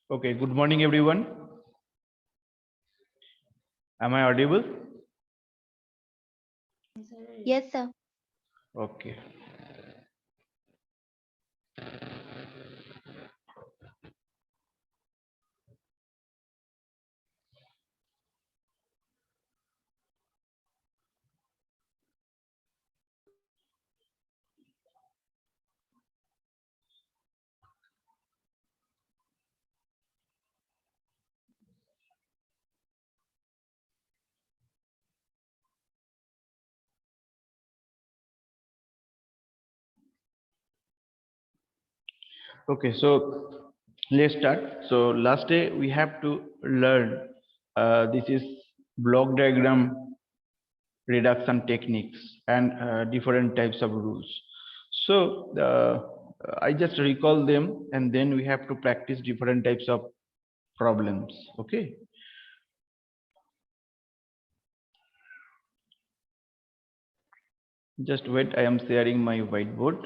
Okay, good morning, everyone. Am I audible? Yes, sir. Okay. Okay, so let's start. So last day we have to learn this is block diagram reduction techniques and different types of rules. So I just recall them and then we have to practice different types of problems. Okay. Just wait, I am sharing my whiteboard.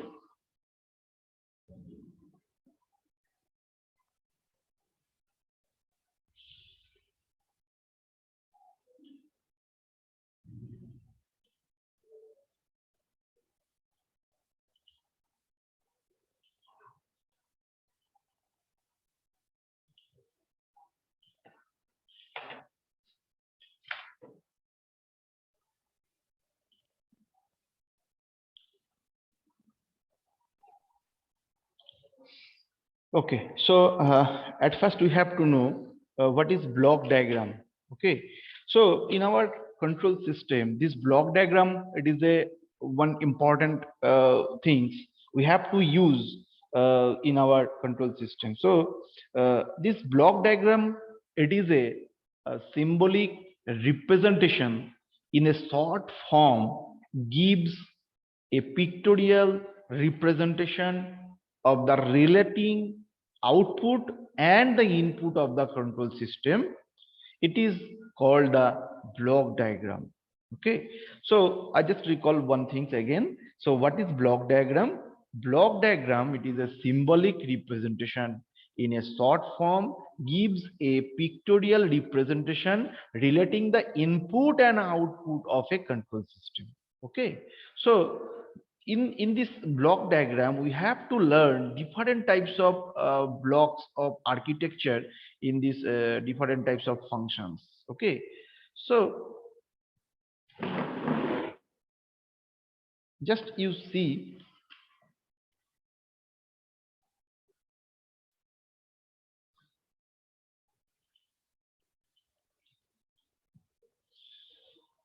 Okay, so at first we have to know what is block diagram. Okay, so in our control system, this block diagram, it is a one important things we have to use in our control system. So this block diagram, it is a symbolic representation in a short form, gives a pictorial representation of the relating output and the input of the control system. It is called the block diagram. Okay, so I just recall one thing again. So what is block diagram? Block diagram, it is a symbolic representation in a short form, gives a pictorial representation relating the input and output of a control system. Okay, so in this block diagram we have to learn different types of blocks of architecture in these different types of functions. Okay, so just you see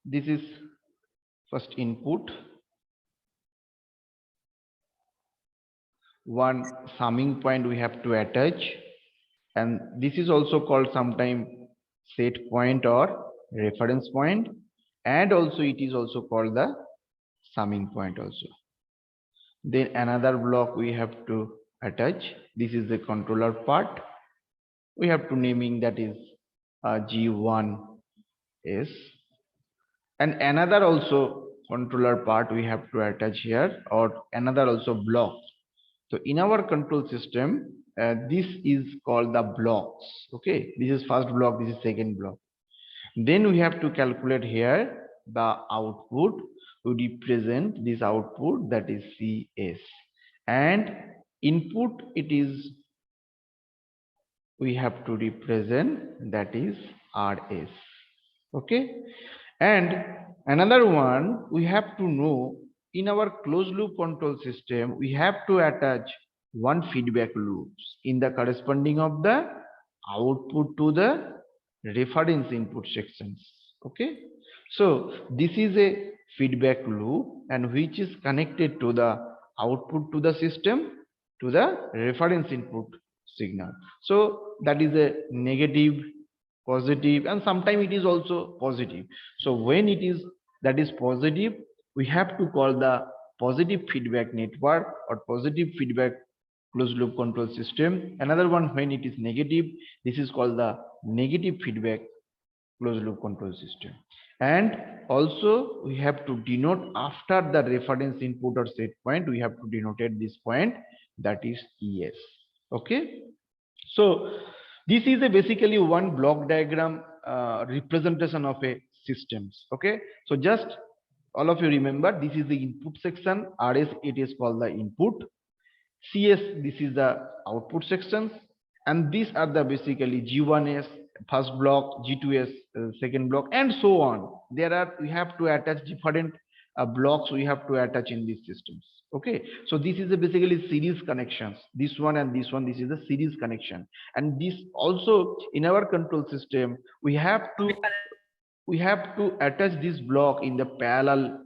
this is first input, one summing point we have to attach, and this is also called sometime set point or reference point, and also it is also called the summing point also. Then another block we have to attach, this is the controller part, we have to naming that is G1S, and another also controller part we have to attach here, or another also block. So in our control system, this is called the blocks. Okay, this is first block, this is second block. Then we have to calculate here the output to represent this output, that is CS, and input it is we have to represent, that is RS. Okay, and another one we have to know, in our closed loop control system we have to attach one feedback loops in the corresponding of the output to the reference input sections. Okay, so this is a feedback loop and which is connected to the output to the system to the reference input signal. So that is a negative, positive, and sometimes it is also positive. So when it is that is positive, we have to call the positive feedback network or positive feedback closed loop control system. Another one, when it is negative, this is called the negative feedback closed loop control system. And also we have to denote after the reference input or set point, we have to denote this point, that is ES. Okay, so This is a basically one block diagram representation of a systems. Okay, so just all of you remember, this is the input section. RS, it is called the input. CS, this is the output sections, and these are the basically G1s first block, G2s second block, and so on. There are, we have to attach different blocks we have to attach in these systems. Okay, so this is a basically series connections. This one and this one, this is a series connection, and this also in our control system we have to attach this block in the parallel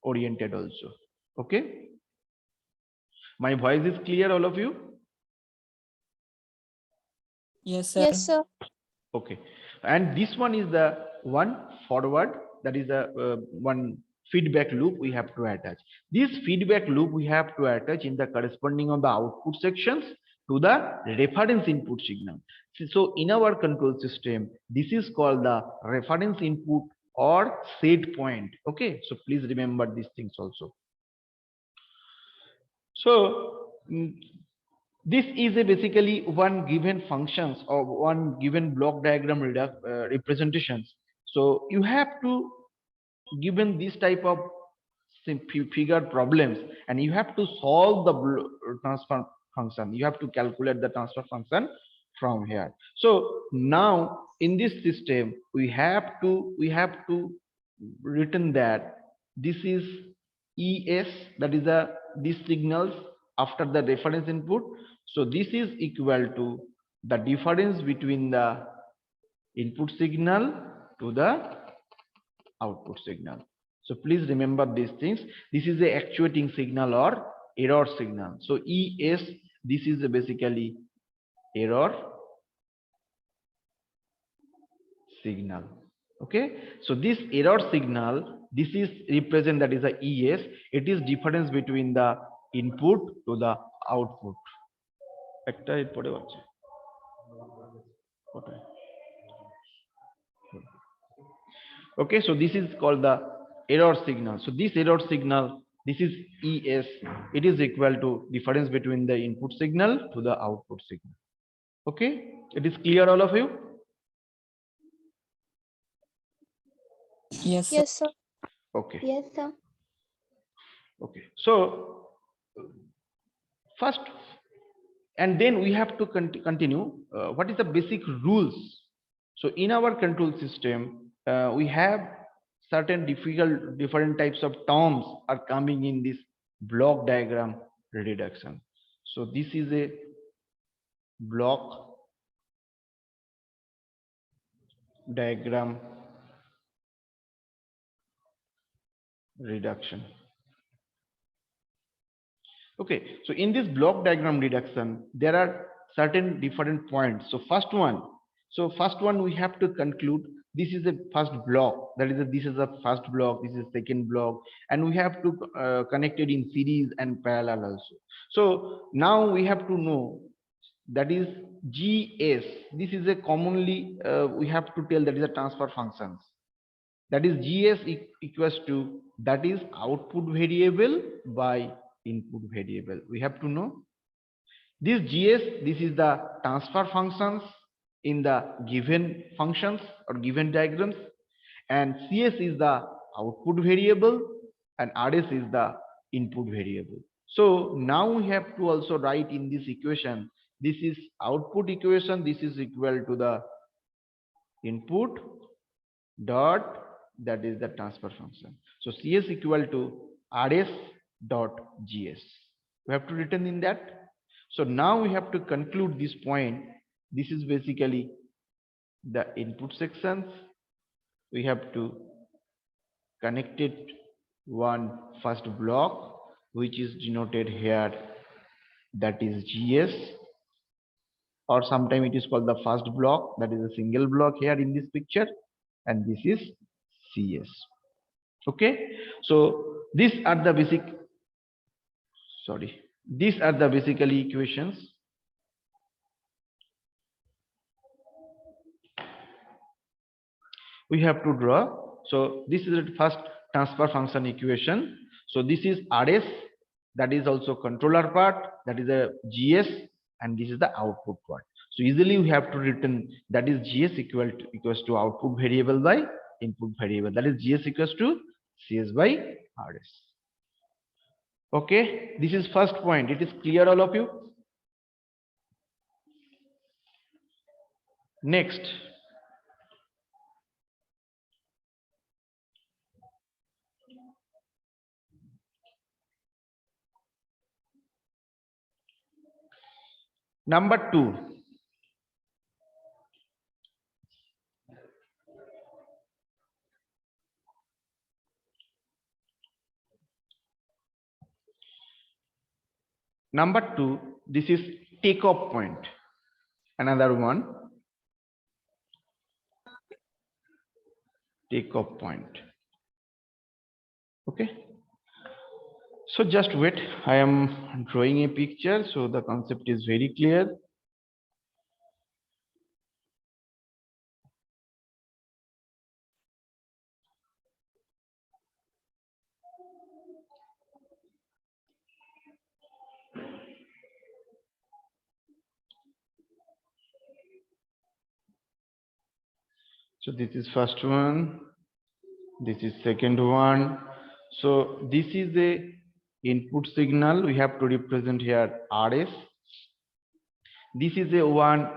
oriented also. Okay, my voice is clear, all of you? Yes, sir. Yes, sir. Okay, and this one is the one forward, that is a one feedback loop we have to attach. This feedback loop we have to attach in the corresponding of the output sections to the reference input signal. So in our control system, this is called the reference input or set point. Okay, so please remember these things also. So this is a basically one given functions or one given block diagram representations. So you have to given this type of figure problems, and you have to solve the transfer function. You have to calculate the transfer function from here. So now in this system we have to written that this is ES, that is the these signals after the reference input. So this is equal to the difference between the input signal to the output signal. So please remember these things. This is a actuating signal or error signal. So ES, this is basically error signal. Okay, so this error signal, this is represent, that is a ES. It is difference between the input to the output. Okay, so this is called the error signal. So this error signal, this is ES, it is equal to difference between the input signal to the output signal. Okay, it is clear, all of you? Yes, sir. Yes, sir. Okay. Yes, sir. Okay, so first, and then we have to continue what is the basic rules. So in our control system we have certain different types of terms are coming in this block diagram reduction. So this is a block diagram reduction. Okay, so in this block diagram reduction there are certain different points. So first one we have to conclude this is a first block, that is this is a first block, this is second block, and we have to connect it in series and parallel also. So now we have to know that is GS, this is a commonly we have to tell that is a transfer functions, that is GS equals to, that is output variable by input variable. We have to know this GS, this is the transfer functions in the given functions or given diagrams, and CS is the output variable and RS is the input variable. So now we have to also write in this equation, this is output equation, this is equal to the input dot, that is the transfer function. So CS equal to RS dot GS. We have to written in that. So now we have to conclude this point. This is basically the input sections. We have to connect it one first block, which is denoted here, that is GS, or sometime it is called the first block, that is a single block here in this picture, and this is CS. Okay, so these are the basic, these are the basically equations. We have to draw. So this is the first transfer function equation. So this is RS, that is also controller part, that is a GS, and this is the output part. So easily we have to written that is GS equals to output variable by input variable. That is GS equals to CS by RS. Okay, this is first point. It is clear all of you? Next, number 2. Number 2, this is takeoff point. Another one, takeoff point. Okay. So just wait. I am drawing a picture, so the concept is very clear. So this is first one. This is second one. So this is the input signal. We have to represent here RS. This is a one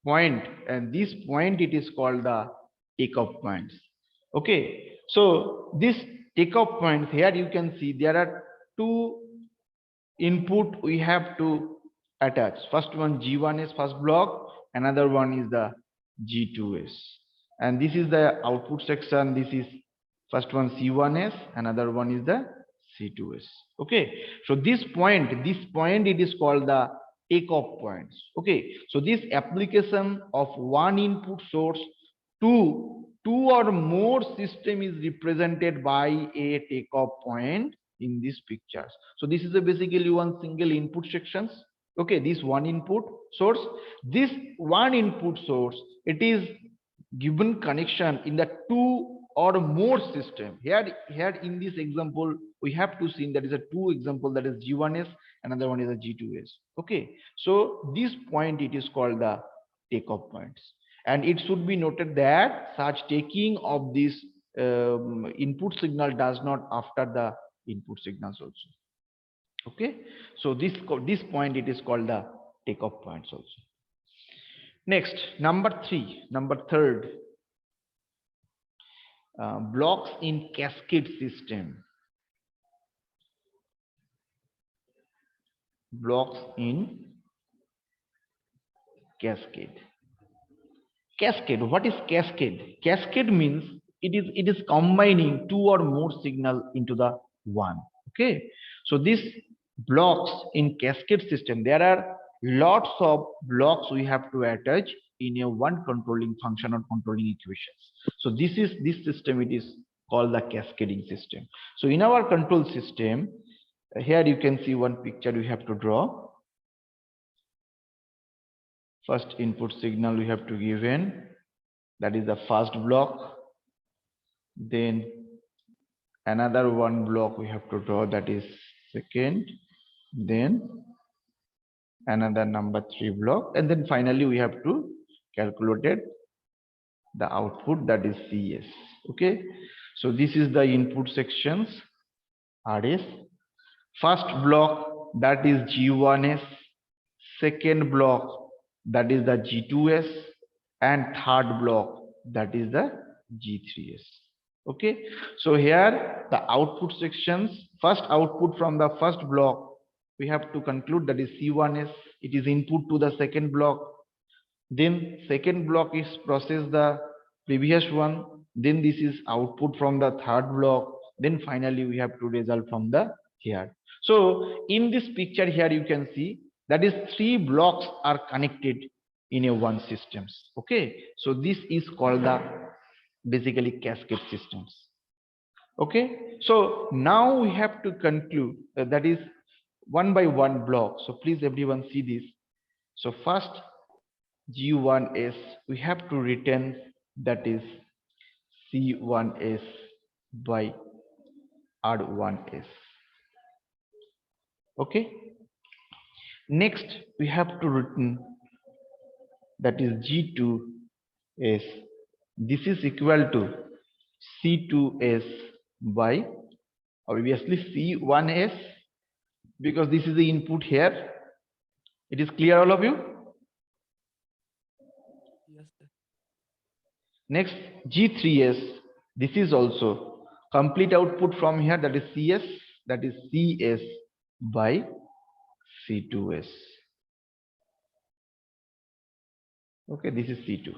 point, and this point it is called the takeoff points. Okay. So this takeoff points here you can see there are two input we have to attach. First one G1 is first block, another one is the G2s, and this is the output section. This is first one C1s, another one is the C2s. Okay, so this point it is called the takeoff points. Okay, so this application of one input source to two or more system is represented by a takeoff point in these pictures. So this is a basically one single input sections. Okay, this one input source, this one input source, it is given connection in the two or more system. Here in this example we have to see that is a two example, that is G1s, another one is a G2s. Okay, so this point it is called the takeoff points, and it should be noted that such taking of this input signal does not after the input signals also. Okay, so this point it is called the takeoff points also. Next, number third, blocks in cascade system. Blocks in cascade. Cascade, what is cascade? Cascade means it is combining two or more signal into the one. Okay, so this blocks in cascade system, there are lots of blocks we have to attach in a one controlling function or controlling equations. So this system, it is called the cascading system. So in our control system, here you can see one picture we have to draw. First input signal we have to give in, that is the first block. Then another one block we have to draw, that is second. Then another number 3 block, and then finally we have to calculate the output, that is CS. Okay, so this is the input sections RS. First block, that is G1s, second block, that is the G2s, and third block, that is the G3s. Okay, so here the output sections, first output from the first block we have to conclude, that is C1s, it is input to the second block. Then second block is process the previous one, then this is output from the third block, then finally we have to result from the here. So in this picture here you can see that is 3 blocks are connected in a one systems. Okay, so this is called the basically cascade systems. Okay, so now we have to conclude that is one by one block. So please everyone see this. So first G1s we have to return, that is C1s by R1s. Okay, next we have to return that is G2S. This is equal to C2S by obviously C1S, because this is the input here. It is clear, all of you? Yes, sir. Next, G3S. This is also complete output from here, that is CS, that is CS by C2S. Okay, this is C2.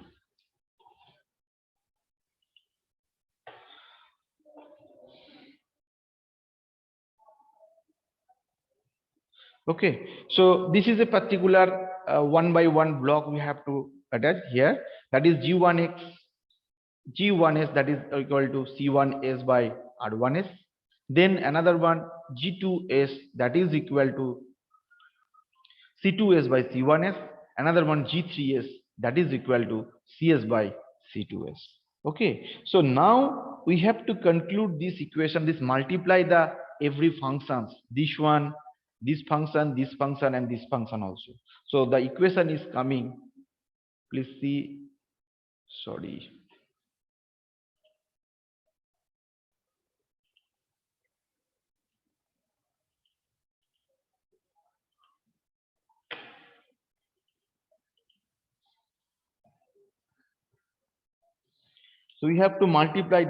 Okay, so this is a particular one by one block we have to attach here. That is G1X, G1S, that is equal to C1S by R1S. Then another one G2S, that is equal to C2S by C1S. Another one G3S, that is equal to CS by C2S. Okay, so now we have to conclude this equation, this multiply the every functions, this one, this function, and this function also. So the equation is coming, please see, sorry. So we have to multiply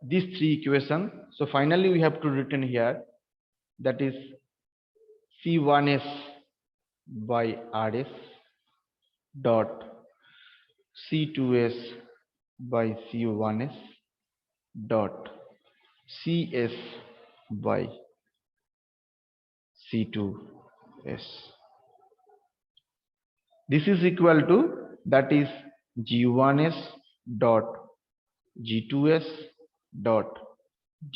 these three equations. So finally we have to written here, that is C1S by RS dot C2S by C1S dot CS by C2S. This is equal to, that is G1S dot G2S dot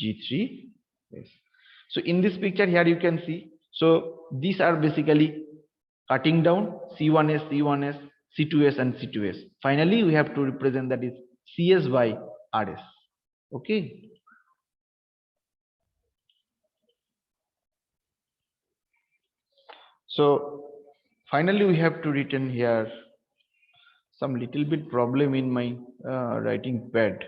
G3S. So in this picture here you can see, so these are basically cutting down C1S, C1S, C2S and C2S. Finally we have to represent, that is CS by RS. Okay. So finally we have to written here some little bit problem in my writing pad.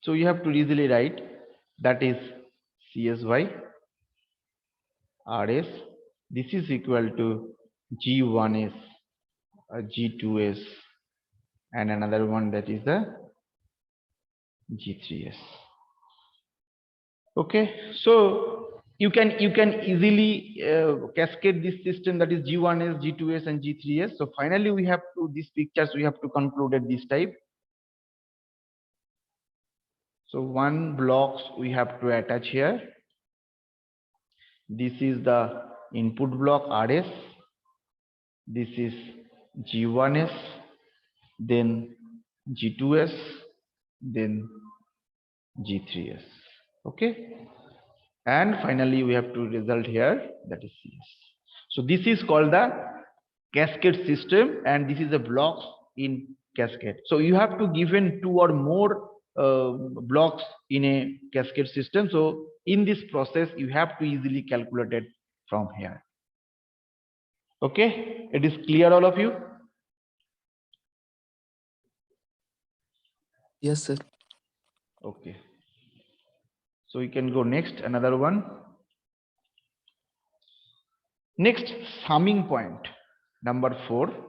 So you have to easily write, that is CS by RS. This is equal to G1S, G2S, and another one, that is the G3S. Okay, so you can easily cascade this system, that is G1S, G2S, and G3S. So finally we have to, these pictures we have to conclude at this type. So one blocks we have to attach here. This is the input block RS. This is G1S, then G2S, then G3S. Okay, and finally we have to result here, that is CS. So this is called the cascade system, and this is a blocks in cascade. So you have to given two or more blocks in a cascade system. So in this process you have to easily calculate it from here. Okay, it is clear, all of you? Yes, sir. Okay, so we can go next, another one. Next, summing point number 4.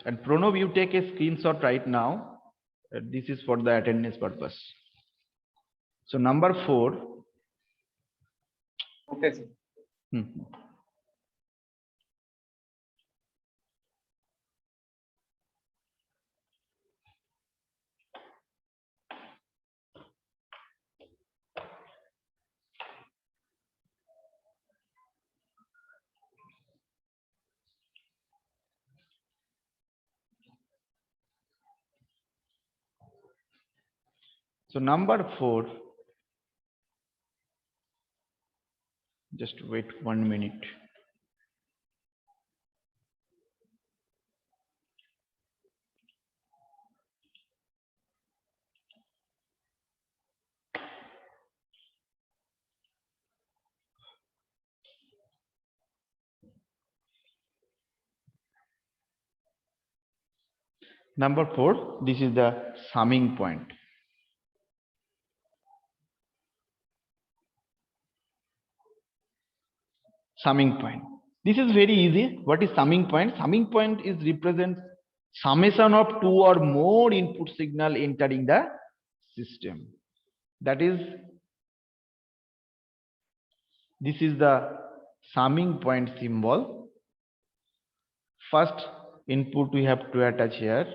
And Pranav, you take a screenshot right now. This is for the attendance purpose. So number 4. Okay, sir. So number 4, just wait 1 minute. Number 4, this is the summing point. Summing point. This is very easy. What is summing point? Summing point is represents summation of two or more input signal entering the system. That is, this is the summing point symbol. First input we have to attach here,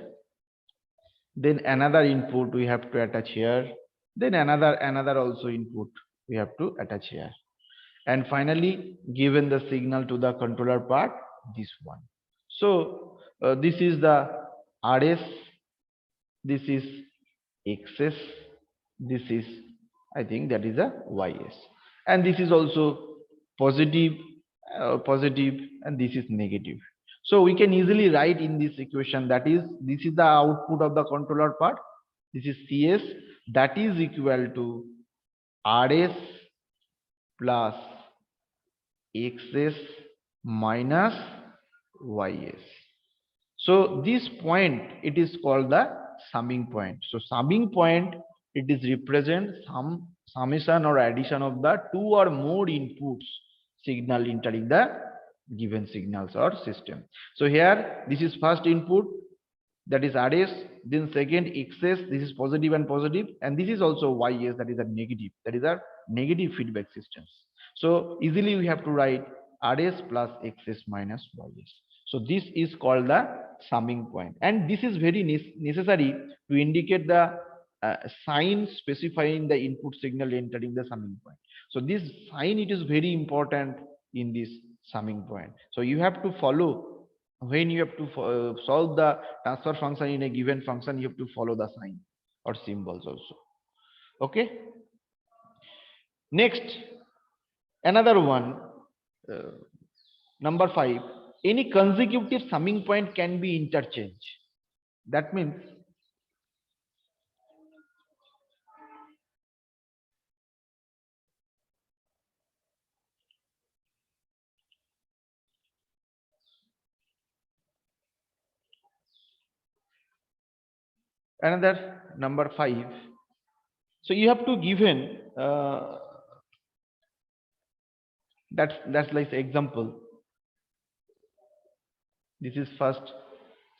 then another input we have to attach here, then another also input we have to attach here, and finally given the signal to the controller part, this one. So this is the RS, this is XS, this is, I think that is a YS, and this is also positive, positive, and this is negative. So we can easily write in this equation, that is, this is the output of the controller part, this is CS, that is equal to RS plus XS minus YS. So this point, it is called the summing point. So summing point, it is represent some summation or addition of the two or more inputs signal entering the given signals or system. So here this is first input, that is RS, then second XS, this is positive and positive, and this is also YS, that is a negative, that is a negative feedback systems. So easily we have to write RS plus XS minus YS. So this is called the summing point, and this is very necessary to indicate the sign specifying the input signal entering the summing point. So this sign, it is very important in this summing point. So you have to follow, when you have to solve the transfer function in a given function, you have to follow the sign or symbols also. Okay, next, another one, number 5, any consecutive summing point can be interchanged. That means another number 5. So you have to given that's like example. This is first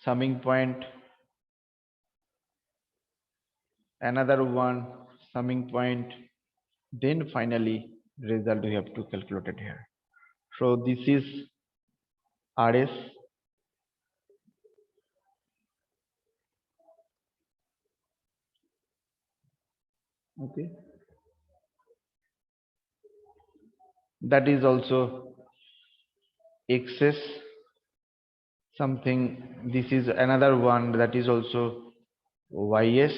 summing point, another one summing point, then finally result we have to calculate it here. So this is RS, okay, that is also XS something, this is another one, that is also YS,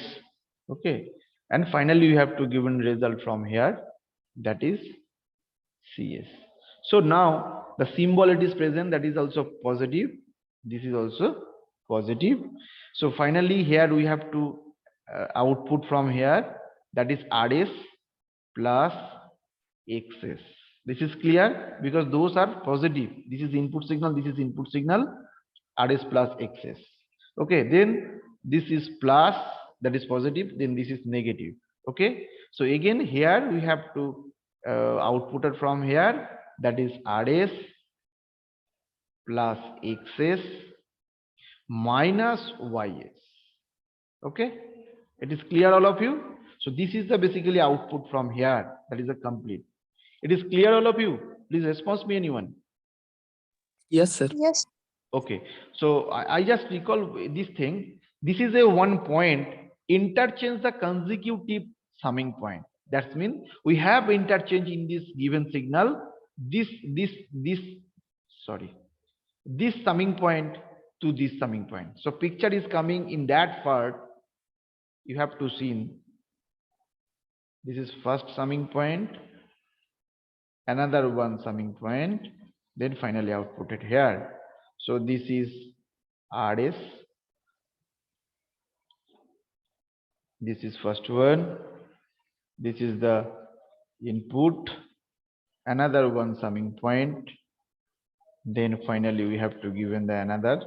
okay, and finally you have to given result from here, that is CS. So now the symbol it is present, that is also positive, this is also positive. So finally here we have to output from here, that is RS plus XS. This is clear because those are positive, this is input signal, this is input signal, RS plus XS. Okay, then this is plus, that is positive, then this is negative. Okay, so again here we have to outputted from here, that is RS plus XS minus YS. Okay, it is clear all of you? So this is the basically output from here, that is a complete. It is clear all of you? Please respond me, anyone. Yes, sir. Yes. Okay, so I just recall this thing. This is a one point, interchange the consecutive summing point. That means we have interchange in this given signal, this sorry, this summing point to this summing point. So picture is coming in that part, you have to see. This is first summing point, another one summing point, then finally outputted here. So this is RS. This is first one. This is the input, another one summing point, then finally we have to given the another.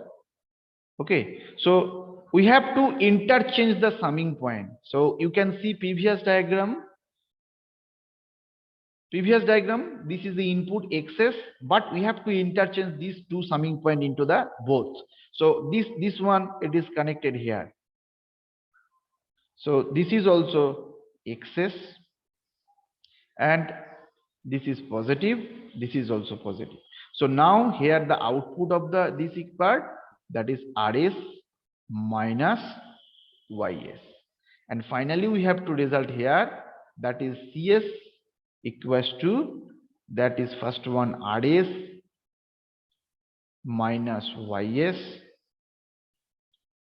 Okay, so we have to interchange the summing point. So you can see previous diagram, this is the input xs, but we have to interchange these two summing point into the both. So this one, it is connected here. So this is also xs, and this is positive, this is also positive. So now here the output of the this part, that is rs minus ys, and finally we have to result here, that is cs equals to, that is first one rs minus ys,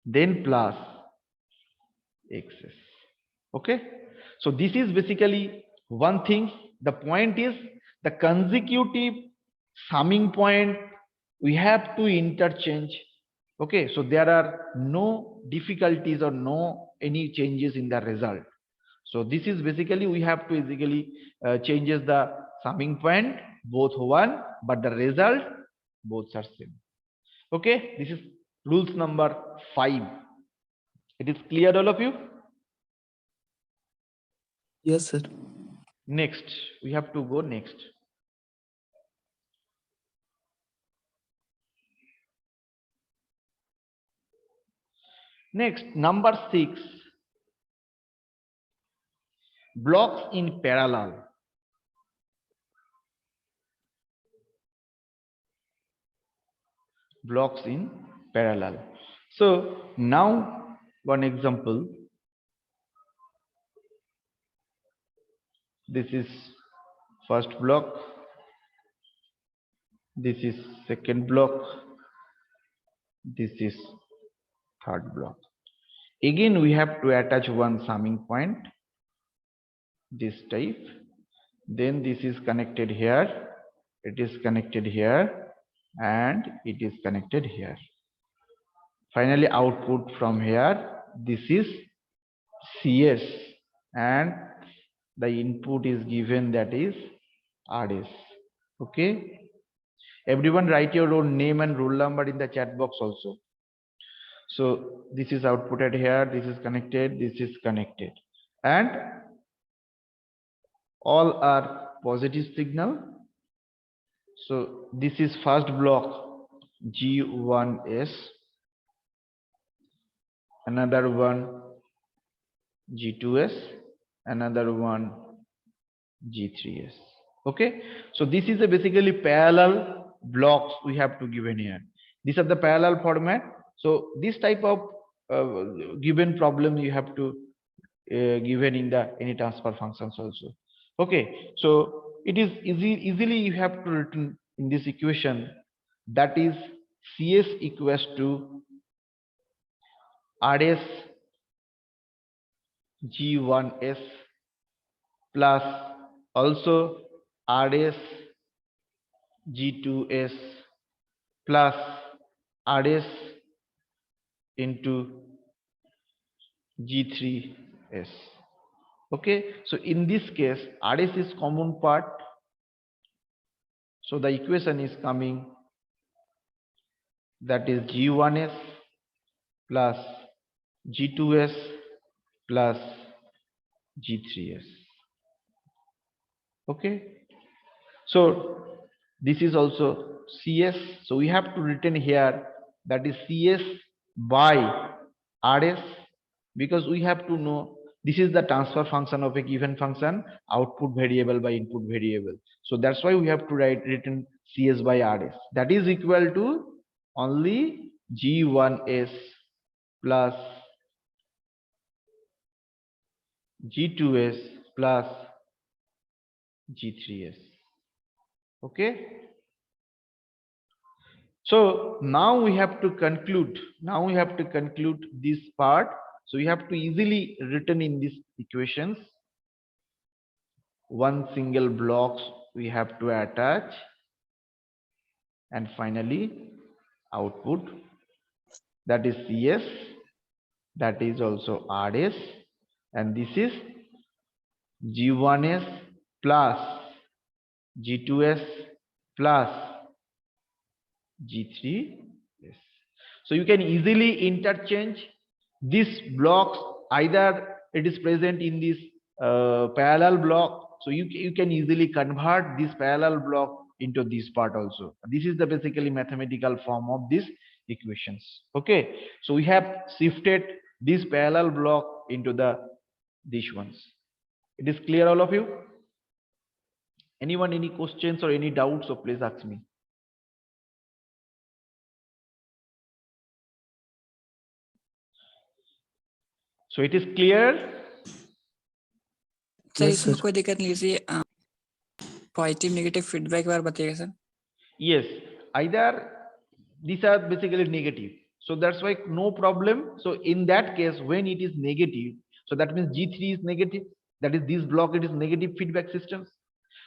then plus xs. Okay, so this is basically one thing. The point is the consecutive summing point we have to interchange. Okay, so there are no difficulties or no any changes in the result. So this is basically we have to basically changes the summing point both one, but the result both are same. Okay, this is rules number 5. It is clear, all of you? Yes, sir. Next, we have to go next. Next, number 6, blocks in parallel. Blocks in parallel. So now one example. This is first block. This is second block. This is third block. Again, we have to attach one summing point, this type. Then this is connected here. It is connected here, and it is connected here. Finally, output from here. This is CS, and the input is given, that is RS. Okay, everyone write your own name and roll number in the chat box also. So this is outputted here, this is connected, this is connected, and all are positive signal. So this is first block G1S, another one G2S, another one G3S. Okay, so this is a basically parallel blocks we have to given here. These are the parallel format. So this type of given problem you have to given in the any transfer functions also. Okay, so it is easily you have to written in this equation, that is CS equals to RS G1S plus also RS G2S plus RS into G3S. Okay, so in this case RS is common part, so the equation is coming, that is G1S plus G2S plus G3S. Okay, so this is also CS, so we have to written here, that is CS by RS, because we have to know this is the transfer function of a given function, output variable by input variable. So that's why we have to write written CS by RS, that is equal to only G1S plus G2S plus G3S. Okay, so now we have to conclude, this part. So we have to easily written in these equations. one single blocks we have to attach, and finally output, that is CS, that is also RS, and this is G1S plus G2S plus G3S. So you can easily interchange these blocks, either it is present in this parallel block, so you can easily convert this parallel block into this part also. This is the basically mathematical form of these equations. Okay, so we have shifted this parallel block into these ones. It is clear, all of you? Anyone any questions or any doubts? So please ask me. So it is clear. Sir Yes, इसमें sir. कोई दिक्कत नहीं थी positive negative feedback बार बताइएगा sir Yes, either these are basically negative, so that's why no problem. So in that case, when it is negative, so that means G3 is negative, that is this block, it is negative feedback systems.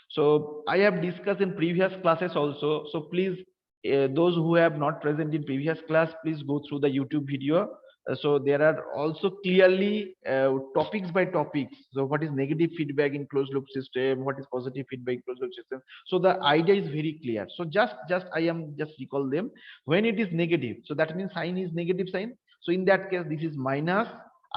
So I have discussed in previous classes also, so please those who have not present in previous class, please go through the YouTube video. So there are also clearly topics by topics. So what is negative feedback in closed loop system, what is positive feedback in closed loop system. So the idea is very clear. So just I am just recall them. When it is negative, so that means sign is negative sign. So in that case, this is minus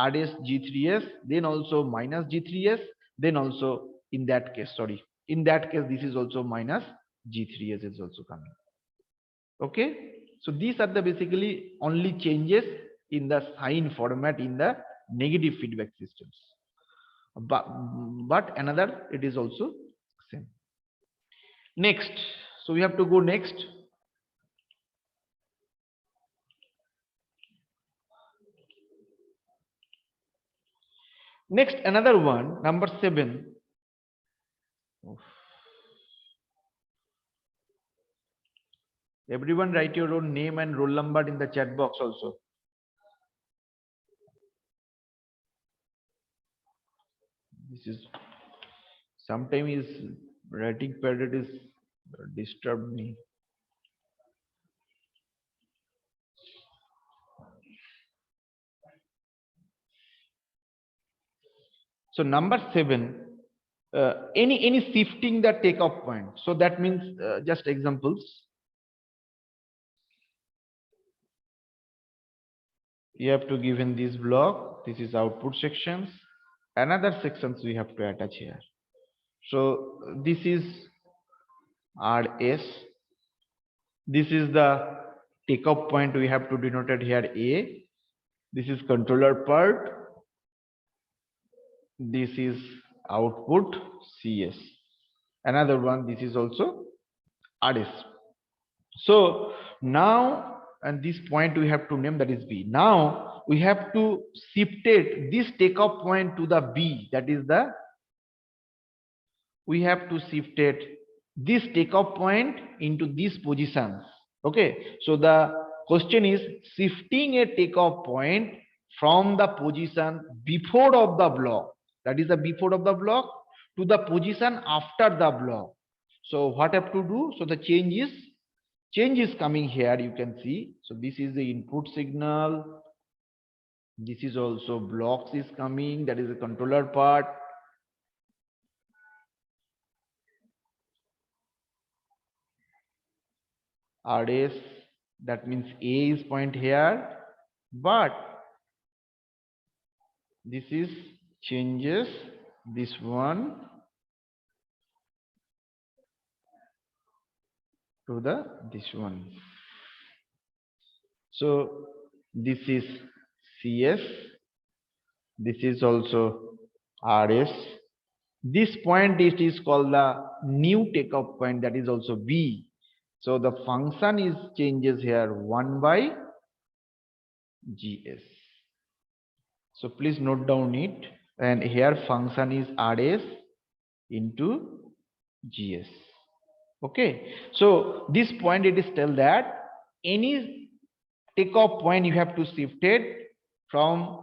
RS G3S, then also minus G3S, then also in that case, sorry, in that case, this is also minus G3S is also coming. Okay, so these are the basically only changes in the sign format in the negative feedback systems. But another, it is also same. Next, so we have to go next. Next, another one, number 7. Everyone write your own name and roll number in the chat box also. This is sometimes is writing pad, it is disturb me. So number 7, any shifting the takeoff point. So that means just examples. You have to give in this block. This is output sections. Another sections we have to attach here. So this is RS. This is the takeoff point we have to denote it here A. This is controller part. This is output CS. Another one, this is also RS. So now, and this point we have to name, that is B. Now we have to shifted this takeoff point to the B, that is the, we have to shifted this takeoff point into these positions. Okay, so the question is shifting a takeoff point from the position before of the block, that is the before of the block, to the position after the block. So what have to do? So the change is coming here, you can see. So this is the input signal, this is also blocks is coming, that is the controller part. RS, that means A is point here, but this is changes this one to the this one. So this is CS, this is also RS. This point it is called the new takeoff point, that is also B. So the function is changes here 1 by GS. So please note down it, and here function is RS into GS. Okay, so this point it is tell that any takeoff point you have to shift it from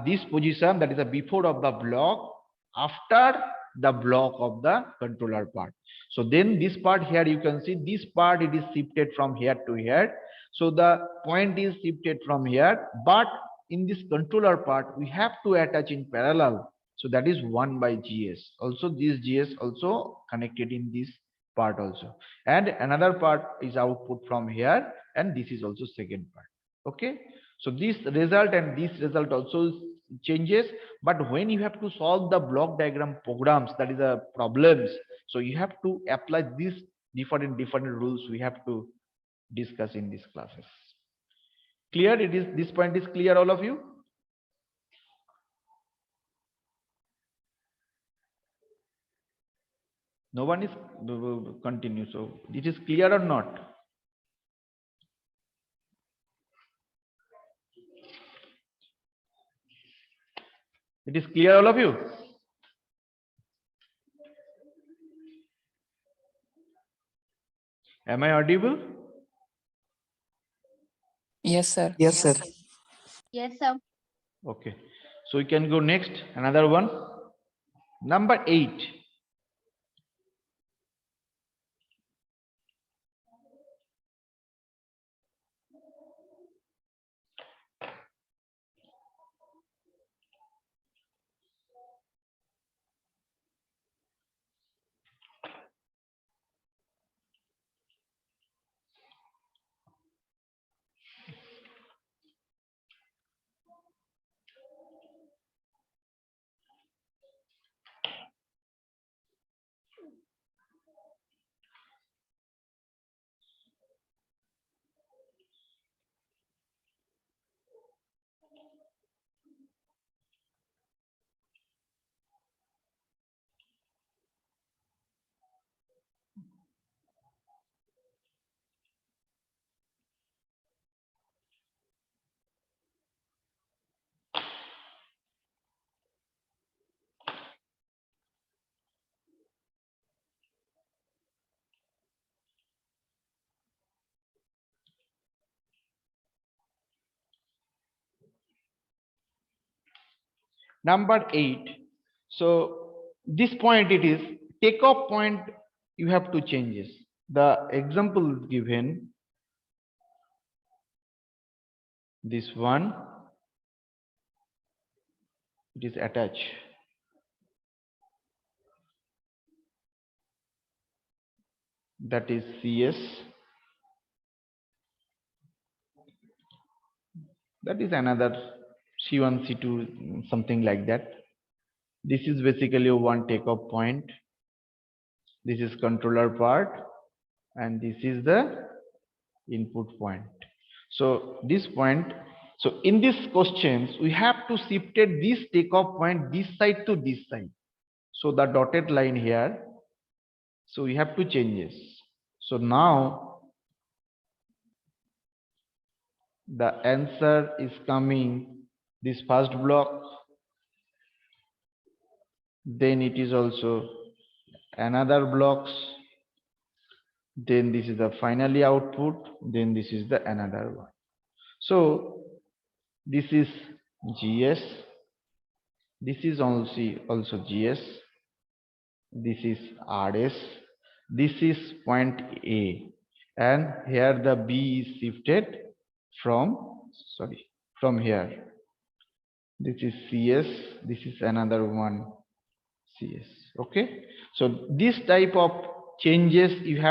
this position, that is the before of the block, after the block of the controller part. So then this part here, you can see this part, it is shifted from here to here. So the point is shifted from here, but in this controller part, we have to attach in parallel. So that is 1 by GS. Also this GS also connected in this part also. And another part is output from here, and this is also second part. Okay. So this result and this result also changes, but when you have to solve the block diagram programs, that is a problems, so you have to apply these different rules we have to discuss in these classes. Clear? It is, this point is clear, all of you? No one is continue, so it is clear or not? It is clear, all of you? Am I audible? Yes, sir. Yes, sir. Yes, sir. Okay, so we can go next, another one. Number 8. Number 8. So this point, it is takeoff point, you have to changes. The example given, this one, it is attached. That is CS. That is another C1, C2, something like that. This is basically one takeoff point. This is controller part, and this is the input point. So this point, so in these questions, we have to shifted this takeoff point this side to this side. So the dotted line here, so we have to change this. So now the answer is coming this first block, then it is also another blocks, then this is the finally output, then this is the another one. So this is GS, this is also GS, this is RS, this is point A, and here the B is shifted from here. This is CS, this is another one CS. Okay, so this type of changes you have